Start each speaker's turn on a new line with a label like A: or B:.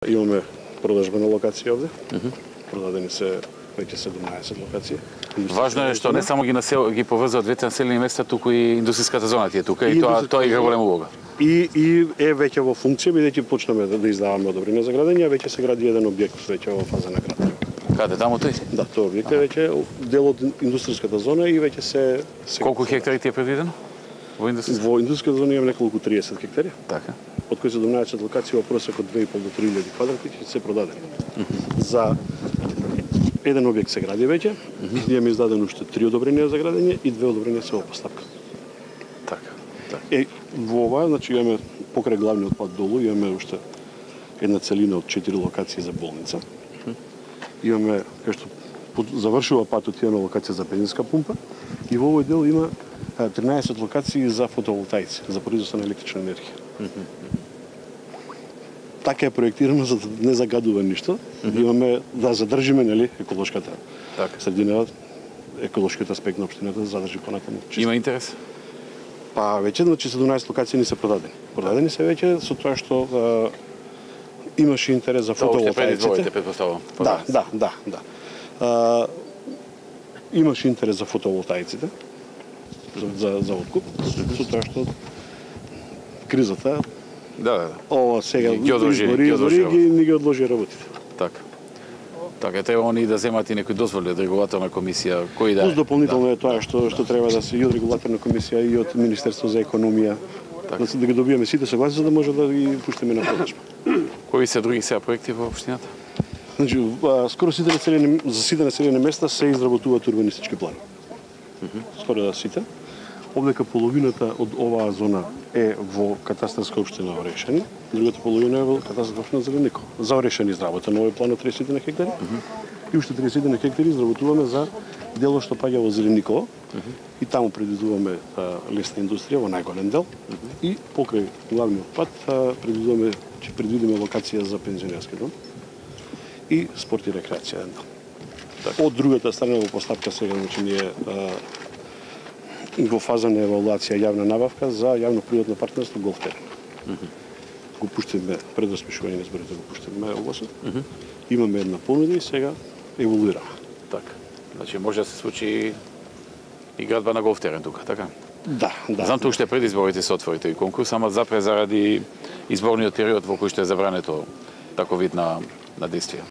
A: Имаме продажбена локација овде. Продадени се веќе 17 локации.
B: Важно е што не само ги поврзуваат двете населени места, туку и индустријската зона ти е тука и тоа игра голема улога.
A: И е веќе во функција, бидејќи почнаме да издаваме одобрение за градење, веќе се гради еден објект веќе во фаза на градење.
B: Каде, таму тој?
A: Да, тој објект е веќе дел од индустријската зона и веќе се...
B: Колку хектари ти е предвидено? Во индустријската?
A: Во индустријската зона имаме неколку 30 хектари.
B: Така.
A: Од кои 17 локации во просек од 2,5 до 3.000 квадрати ќе се продадени. За еден објект се гради веќе, имаме издадено уште 3 одобренија за градење и 2 одобренија се во постапка.
B: Така.
A: Во ова, значи имаме покрај главниот пат долу, имаме уште една целина од 4 локации за болница. Имаме, кај што завршува патот, имаме локација за бензинска пумпа и во овој дел има 13 локации за фотоволтаици, за производство на електрична енергија. Така е проектирано за да не загадува ништо. Имаме да задржиме, нели, еколошката средина, еколошкиот аспект на општината да задржи понатаму.
B: Има интерес?
A: Па веќе, значи 17 локации не се продадени. Продадени се веќе со тоа што имаше интерес за фотоволтаиците. Да. Имаше интерес за фотоволтаиците, за откуп, со тоа што кризата ова сега
B: ги
A: одложи работите.
B: Така, треба они да земат и некои дозволи од регулаторна комисија, кои да...
A: Плюс дополнително е тоа што треба да се и од регулаторна комисија и од Министерство за економија, да ги добиеме сите согласи за да може да ги пуштиме на продажба.
B: Кои се други сега проекти во општината?
A: Значи, скоро за сите населени места се изработуваат урбанистички планови. Скоро да сите. Овдека половината од оваа зона е во катастарска општина Орешани, другата половина е во катастарска општина Зеленико. За Орешани изработен овој план од 30 на хектари и уште 30 на хектари изработуваме за дело што паѓа во Зелениково и таму предвидуваме лесна индустрија во најголем дел и покрај главниот пат ќе предвидиме локација за пензионерски дом и спорт и рекреација. Од другата страна во постапка сега значи ние во фаза на евалуација јавна набавка за јавно-приватно партнерство голф терен. Го пуштиме пред распишување на изборите, го пуштиме огласот. Имаме една понуда и сега еволуираме.
B: Така. Значи може да се случи и градба на голф терен тука, така?
A: Да.
B: Знам тоа уште пред изборите се отворите и конкурс, ама запре заради изборниот период во кој што е забрането таков вид на действие.